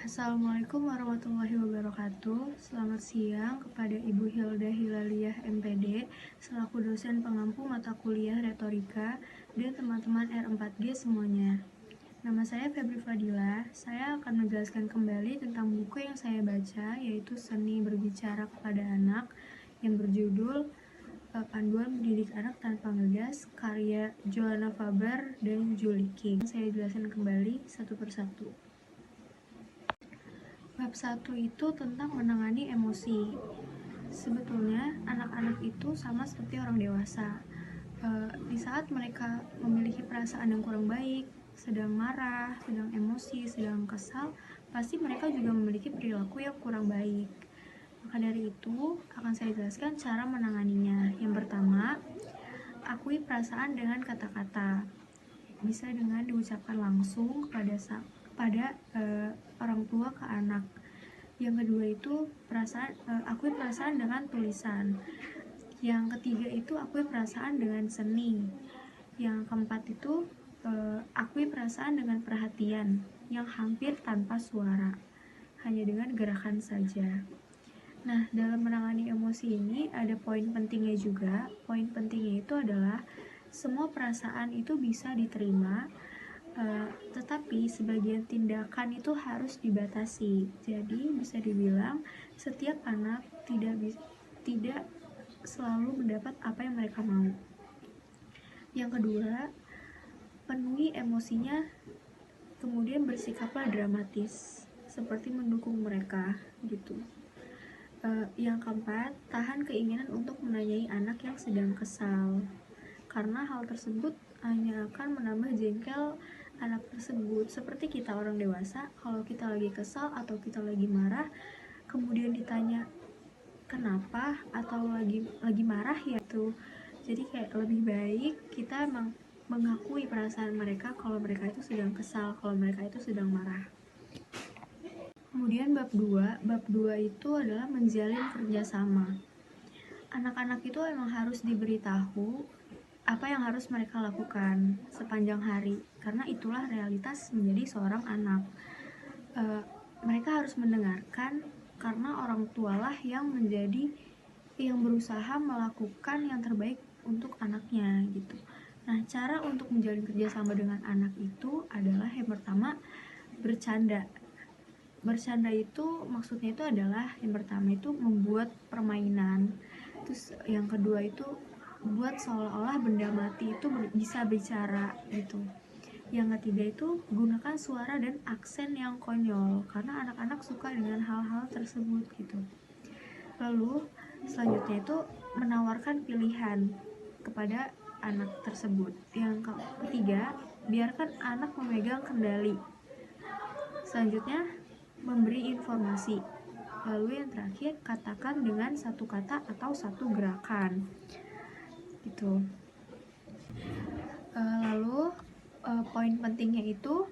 Assalamualaikum warahmatullahi wabarakatuh. Selamat siang kepada Ibu Hilda Hilaliyah MPD selaku dosen pengampu mata kuliah retorika dan teman-teman R4G semuanya. Nama saya Febri Fadila. Saya akan menjelaskan kembali tentang buku yang saya baca, yaitu Seni Berbicara Kepada Anak, yang berjudul Panduan Mendidik Anak Tanpa Ngegas, karya Joanna Faber dan Julie King. Saya jelaskan kembali satu persatu. Bab 1 itu tentang menangani emosi. Sebetulnya anak-anak itu sama seperti orang dewasa. Di saat mereka memiliki perasaan yang kurang baik, sedang marah, sedang emosi, sedang kesal, pasti mereka juga memiliki perilaku yang kurang baik. Maka dari itu akan saya jelaskan cara menanganinya. Yang pertama, akui perasaan dengan kata-kata. Bisa dengan diucapkan langsung kepada orang tua ke anak. Yang kedua itu akui perasaan dengan tulisan. Yang ketiga itu akui perasaan dengan seni. Yang keempat itu akui perasaan dengan perhatian yang hampir tanpa suara, hanya dengan gerakan saja. Nah, dalam menangani emosi ini ada poin pentingnya juga. Poin pentingnya itu adalah semua perasaan itu bisa diterima, tetapi sebagian tindakan itu harus dibatasi. Jadi bisa dibilang setiap anak tidak selalu mendapat apa yang mereka mau. Yang kedua, penuhi emosinya, kemudian bersikaplah dramatis seperti mendukung mereka gitu. Yang keempat, tahan keinginan untuk menanyai anak yang sedang kesal, karena hal tersebut hanya akan menambah jengkel anak tersebut. Seperti kita orang dewasa, kalau kita lagi kesal atau kita lagi marah, kemudian ditanya kenapa atau lagi marah ya tuh. Jadi kayak lebih baik kita emang mengakui perasaan mereka kalau mereka itu sedang kesal, kalau mereka itu sedang marah. Kemudian bab 2 itu adalah menjalin kerjasama. Anak-anak itu emang harus diberitahu apa yang harus mereka lakukan sepanjang hari, karena itulah realitas menjadi seorang anak. Mereka harus mendengarkan, karena orang tualah yang berusaha melakukan yang terbaik untuk anaknya gitu. Nah, cara untuk menjalin kerjasama dengan anak itu adalah yang pertama, bercanda. Bercanda itu maksudnya itu adalah yang pertama itu membuat permainan. Terus yang kedua itu buat seolah-olah benda mati itu bisa bicara gitu. Yang ketiga itu gunakan suara dan aksen yang konyol, karena anak-anak suka dengan hal-hal tersebut gitu. Lalu selanjutnya itu menawarkan pilihan kepada anak tersebut. Yang ketiga, biarkan anak memegang kendali. Selanjutnya, memberi informasi. Lalu yang terakhir, katakan dengan satu kata atau satu gerakan gitu. Lalu poin pentingnya itu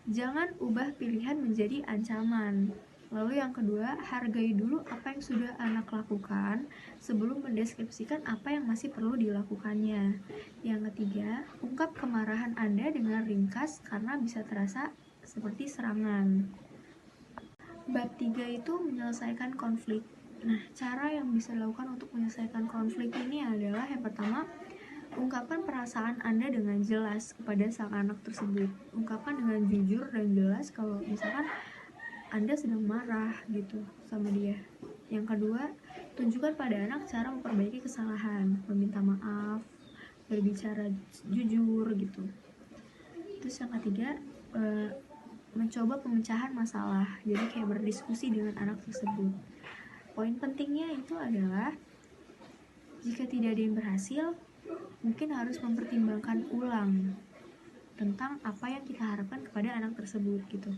jangan ubah pilihan menjadi ancaman. Lalu yang kedua, hargai dulu apa yang sudah anak lakukan sebelum mendeskripsikan apa yang masih perlu dilakukannya. Yang ketiga, ungkap kemarahan Anda dengan ringkas karena bisa terasa seperti serangan. Bab 3 itu menyelesaikan konflik. Nah, cara yang bisa dilakukan untuk menyelesaikan konflik ini adalah yang pertama, ungkapkan perasaan Anda dengan jelas kepada sang anak tersebut. Ungkapkan dengan jujur dan jelas kalau misalkan Anda sedang marah gitu sama dia. Yang kedua, tunjukkan pada anak cara memperbaiki kesalahan, meminta maaf, berbicara jujur gitu. Terus yang ketiga, mencoba pemecahan masalah. Jadi kayak berdiskusi dengan anak tersebut. Poin pentingnya itu adalah jika tidak ada yang berhasil, mungkin harus mempertimbangkan ulang tentang apa yang kita harapkan kepada anak tersebut gitu.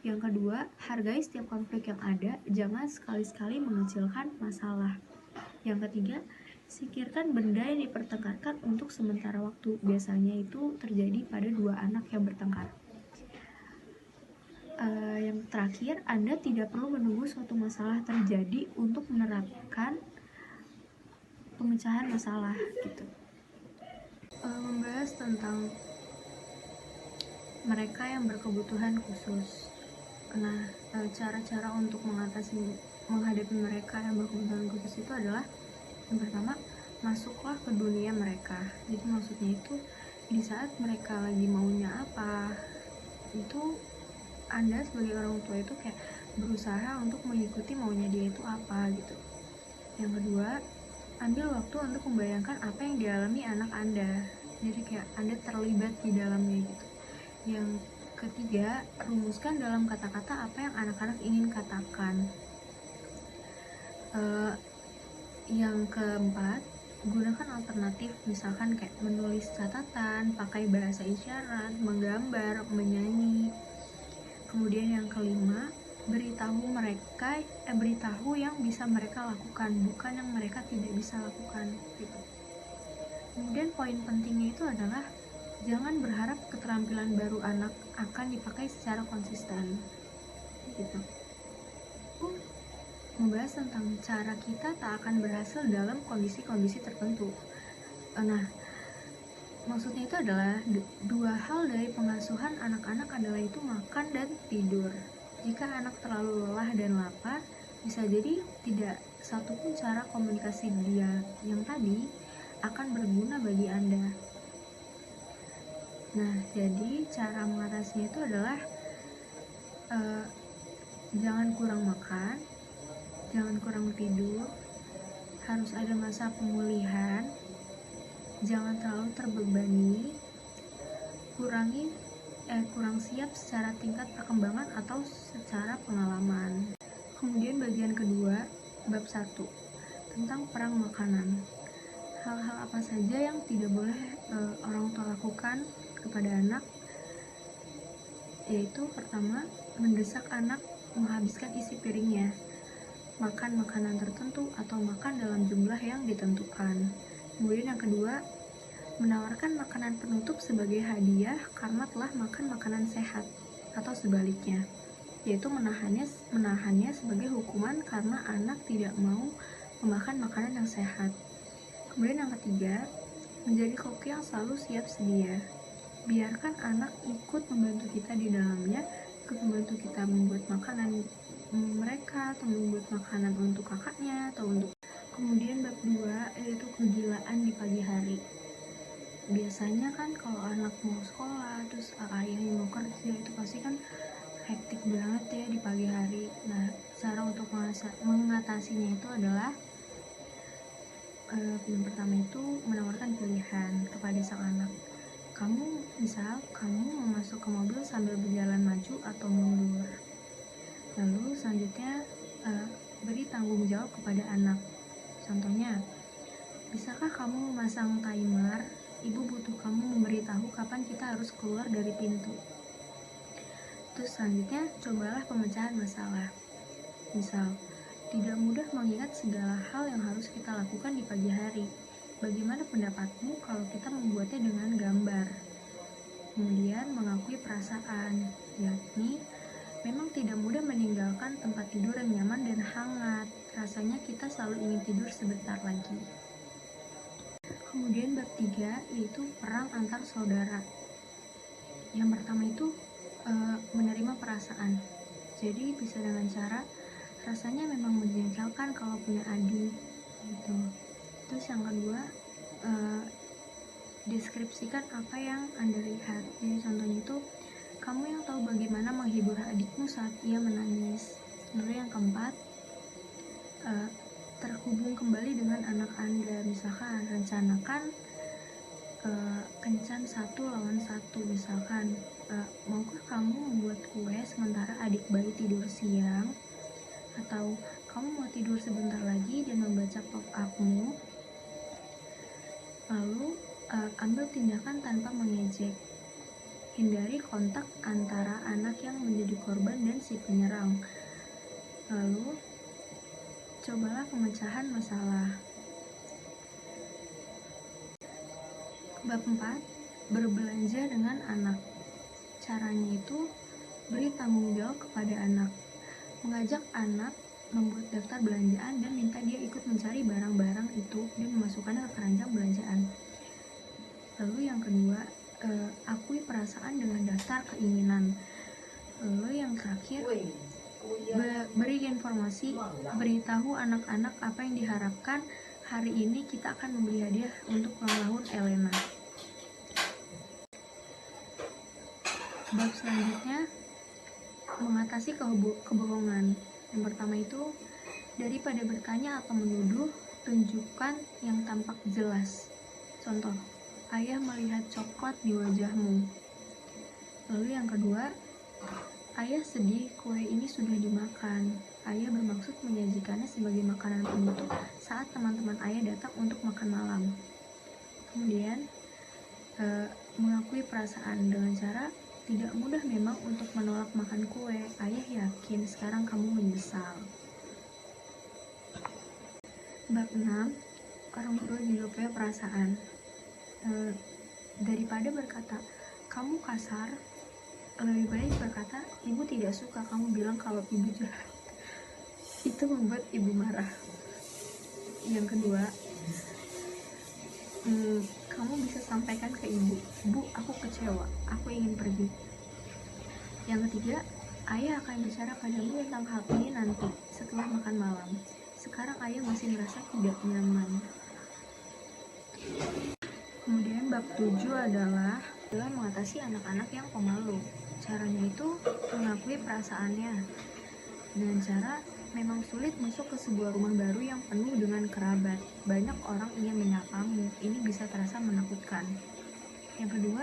Yang kedua, hargai setiap konflik yang ada, jangan sekali-sekali mengecilkan masalah. Yang ketiga, singkirkan benda yang dipertengkarkan untuk sementara waktu. Biasanya itu terjadi pada dua anak yang bertengkar. Yang terakhir, Anda tidak perlu menunggu suatu masalah terjadi untuk menerapkan pemecahan masalah gitu. Membahas tentang mereka yang berkebutuhan khusus. Nah, cara-cara untuk menghadapi mereka yang berkebutuhan khusus itu adalah yang pertama, masuklah ke dunia mereka. Jadi maksudnya itu di saat mereka lagi maunya apa, itu Anda sebagai orang tua itu kayak berusaha untuk mengikuti maunya dia itu apa gitu. Yang kedua, ambil waktu untuk membayangkan apa yang dialami anak Anda. Jadi kayak Anda terlibat di dalamnya gitu. Yang ketiga, rumuskan dalam kata-kata apa yang anak-anak ingin katakan. Yang keempat, gunakan alternatif, misalkan kayak menulis catatan, pakai bahasa isyarat, menggambar, menyanyi. Kemudian yang kelima, beritahu yang bisa mereka lakukan, bukan yang mereka tidak bisa lakukan gitu. Kemudian poin pentingnya itu adalah jangan berharap keterampilan baru anak akan dipakai secara konsisten gitu. Membahas tentang cara kita tak akan berhasil dalam kondisi-kondisi tertentu. Nah, maksudnya itu adalah dua hal dari pengasuhan anak-anak adalah itu makan dan tidur. Jika anak terlalu lelah dan lapar, bisa jadi tidak satupun cara komunikasi dia yang tadi akan berguna bagi Anda. Nah, jadi cara mengatasinya itu adalah jangan kurang makan, jangan kurang tidur, harus ada masa pemulihan, jangan terlalu terbebani, kurang siap secara tingkat perkembangan atau secara pengalaman. Kemudian bagian kedua, bab 1, tentang perang makanan. Hal-hal apa saja yang tidak boleh orang tua lakukan kepada anak, yaitu pertama, mendesak anak menghabiskan isi piringnya, makan makanan tertentu atau makan dalam jumlah yang ditentukan. Kemudian yang kedua, menawarkan makanan penutup sebagai hadiah karena telah makan makanan sehat, atau sebaliknya, yaitu menahannya sebagai hukuman karena anak tidak mau memakan makanan yang sehat. Kemudian yang ketiga, menjadi koki yang selalu siap sedia. Biarkan anak ikut membantu kita di dalamnya, ikut membantu kita membuat makanan mereka, atau membuat makanan untuk kakaknya, atau untuk. Kemudian bab 2, yaitu kegilaan di pagi hari. Biasanya kan kalau anak mau sekolah, terus ayahnya mau kerja, itu pasti kan hektik banget ya di pagi hari. Nah, cara untuk mengatasinya itu adalah yang pertama itu menawarkan pilihan kepada sang anak. Kamu mau masuk ke mobil sambil berjalan maju atau mundur. Lalu selanjutnya beri tanggung jawab kepada anak. Contohnya, bisakah kamu memasang timer? Ibu butuh kamu memberitahu kapan kita harus keluar dari pintu. Terus selanjutnya, cobalah pemecahan masalah. Misal, tidak mudah mengingat segala hal yang harus kita lakukan di pagi hari. Bagaimana pendapatmu kalau kita membuatnya dengan gambar? Kemudian mengakui perasaan, yakni memang tidak mudah meninggalkan tempat tidur yang nyaman dan hangat. Rasanya kita selalu ingin tidur sebentar lagi. Kemudian bab 3, yaitu perang antar saudara. Yang pertama itu menerima perasaan. Jadi bisa dengan cara rasanya memang menjengkelkan kalau punya adik gitu. Terus yang kedua, deskripsikan apa yang Anda lihat. Jadi contohnya itu, kamu yang tahu bagaimana menghibur adikmu saat ia menangis. Lalu yang keempat, terhubung kembali dengan anak Anda. Misalkan rencanakan kencan 1 lawan 1. Misalkan, maukah kamu membuat kue sementara adik bayi tidur siang? Atau kamu mau tidur sebentar lagi dan membaca pop-up-mu? Lalu ambil tindakan tanpa mengejek. Hindari kontak antara anak yang menjadi korban dan si penyerang. Lalu cobalah pemecahan masalah. Bab 4, berbelanja dengan anak. Caranya itu beri tanggung jawab kepada anak. Mengajak anak membuat daftar belanjaan dan minta dia ikut mencari barang-barang itu dan memasukkannya ke keranjang belanjaan. Lalu yang kedua, akui perasaan dengan daftar keinginan. Lalu yang terakhir, beri informasi, beritahu anak-anak apa yang diharapkan. Hari ini kita akan membeli hadiah untuk ulang tahun Elena. Bab selanjutnya, mengatasi kebohongan. Yang pertama itu, daripada bertanya atau menuduh, tunjukkan yang tampak jelas. Contoh, ayah melihat coklat di wajahmu. Lalu yang kedua, ayah sedih kue ini sudah dimakan. Ayah bermaksud menyajikannya sebagai makanan penutup saat teman-teman ayah datang untuk makan malam. Kemudian, mengakui perasaan dengan cara tidak mudah memang untuk menolak makan kue. Ayah yakin sekarang kamu menyesal. Bab 6, orang tua juga punya perasaan. Daripada berkata, kamu kasar, lebih baik berkata, ibu tidak suka kamu bilang kalau ibu jahat. Itu membuat ibu marah. Yang kedua, kamu bisa sampaikan ke ibu, Bu, aku kecewa, aku ingin pergi. Yang ketiga, ayah akan bicara padamu tentang hal ini nanti, setelah makan malam. Sekarang ayah masih merasa tidak nyaman. Kemudian bab 7 adalah mengatasi anak-anak yang pemalu. Caranya itu mengakui perasaannya dengan cara memang sulit masuk ke sebuah rumah baru yang penuh dengan kerabat. Banyak orang ingin menyapamu. Ini bisa terasa menakutkan. Yang kedua,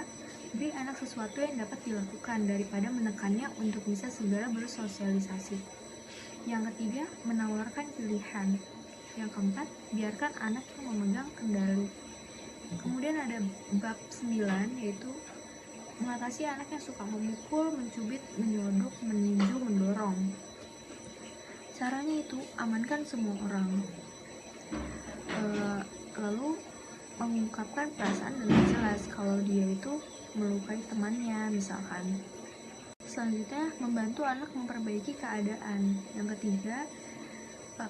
beri anak sesuatu yang dapat dilakukan daripada menekannya untuk bisa segera bersosialisasi. Yang ketiga, menawarkan pilihan. Yang keempat, biarkan anak yang memegang kendali. Kemudian ada bab 9, yaitu mengatasi anak yang suka memukul, mencubit, menyodok, meninju, mendorong. Caranya itu amankan semua orang, lalu mengungkapkan perasaan dengan jelas kalau dia itu melukai temannya misalkan. Selanjutnya, membantu anak memperbaiki keadaan. Yang ketiga,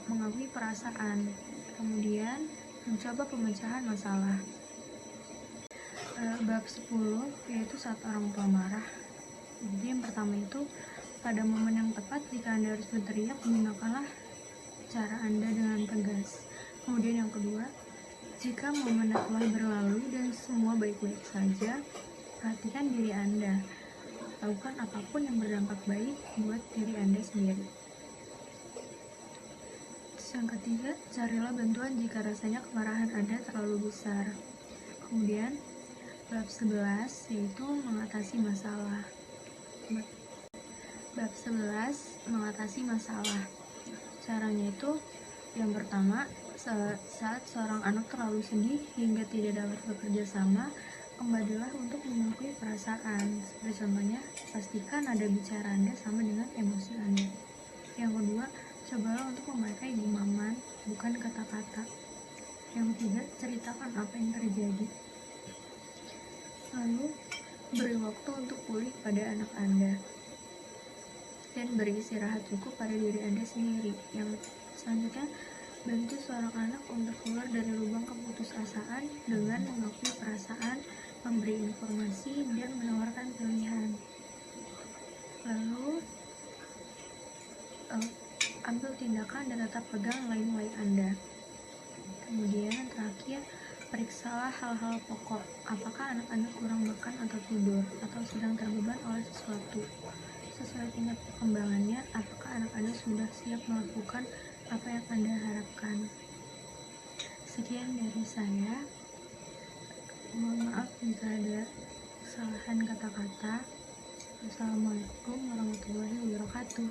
mengakui perasaan. Kemudian mencoba pemecahan masalah. Bab 10, yaitu saat orang tua marah. Jadi yang pertama itu, pada momen yang tepat jika Anda harus berteriak, gunakanlah cara Anda dengan tegas. Kemudian yang kedua, jika momen telah berlalu dan semua baik-baik saja, perhatikan diri Anda. Lakukan apapun yang berdampak baik buat diri Anda sendiri. Terus yang ketiga, carilah bantuan jika rasanya kemarahan Anda terlalu besar. Kemudian, bab 11, yaitu mengatasi masalah. Bab 11, mengatasi masalah. Caranya itu, yang pertama, saat seorang anak terlalu sedih hingga tidak dapat bekerja sama, kembalilah untuk mengakui perasaan. Seperti contohnya, pastikan nada bicara Anda sama dengan emosi Anda. Yang kedua, cobalah untuk memakai genggaman, bukan kata-kata. Yang ketiga, ceritakan apa yang terjadi. Lalu, beri waktu untuk pulih pada anak Anda. Dan beri istirahat cukup pada diri Anda sendiri. Yang selanjutnya, bantu seorang anak untuk keluar dari lubang keputusasaan dengan mengakui perasaan, memberi informasi, dan menawarkan pilihan. Lalu, ambil tindakan dan tetap pegang nilai-nilai Anda. Kemudian yang terakhir, periksalah hal-hal pokok. Apakah anak Anda kurang makan atau tidur, atau sedang terbeban oleh sesuatu? Sesuai tingkat perkembangannya, apakah anak Anda sudah siap melakukan apa yang Anda harapkan? Sekian dari saya. Mohon maaf jika ada kesalahan kata-kata. Wassalamualaikum warahmatullahi wabarakatuh.